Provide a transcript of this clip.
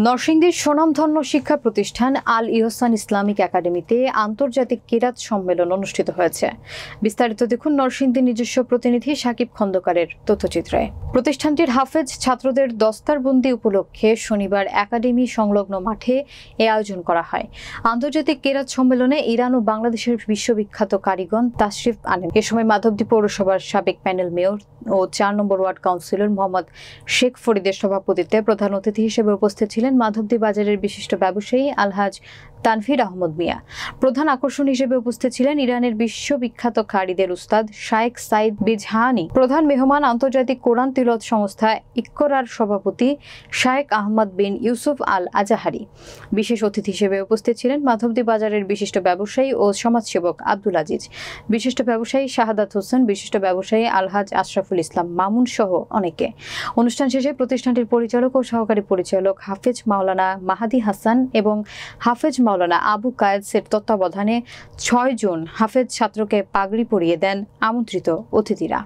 নরসিংদীর স্বনামধন্য শিক্ষা প্রতিষ্ঠান আল ইহসান ইসলামিক একাডেমিতে আন্তর্জাতিক কিরাত সম্মেলন অনুষ্ঠিত হয়েছে। বিস্তারিত দেখুন নরসিংদীর নিজস্ব প্রতিনিধি সাকিব খন্দকারের তথ্যচিত্রে। প্রতিষ্ঠানটির হাফেজ ছাত্রদের দস্তারবন্দি উপলক্ষে শনিবার একাডেমি সংলগ্ন মাঠে এ আয়োজন করা হয়। আন্তর্জাতিক কিরাত সম্মেলনে ইরান ও বাংলাদেশের বিশ্ববিখ্যাত কারিগণ তাশরিফ আনেন। এ সময় মাধবদী পৌরসভার সাবেক প্যানেল মেয়র ও ৪ নম্বর ওয়ার্ড কাউন্সিলর মোহাম্মদ শেখ ফরিদের সভাপতিত্বে প্রধান অতিথি হিসেবে উপস্থিত ছিলেন মাধবদী বাজারের বিশিষ্ট ব্যবসায়ী আলহাজ তানভীর আহমদ মিয়া। প্রধান আকর্ষণ হিসেবে উপস্থিত ছিলেন ইরানের বিশ্ববিখ্যাত কারিদের উস্তাদ শায়েখ সাইদ বিজহানি। প্রধান মেহমান আন্তর্জাতিক কোরআন তিলাওয়াত সংস্থা ইক্করার সভাপতি শায়েখ আহমদ বিন ইউসুফ আল আজাহারি। বিশেষ অতিথি হিসেবে উপস্থিত ছিলেন মাধবদী বাজারের বিশিষ্ট ব্যবসায়ী ও সমাজসেবক আব্দুল আজিজ, বিশিষ্ট ব্যবসায়ী শাহাদাত হোসেন, বিশিষ্ট ব্যবসায়ী আলহাজ আশরাফুল ইসলাম মামুন সহ অনেকে। অনুষ্ঠান শেষে প্রতিষ্ঠানটির পরিচালক ও সহকারী পরিচালক হাফেজ মাওলানা মাহাদি হাসান এবং হাফেজ মাওলানা আবু কায়েদের তত্ত্বাবধানে ৬ জন হাফেজ ছাত্রকে পাগড়ি পরিয়ে দেন আমন্ত্রিত অতিথিরা।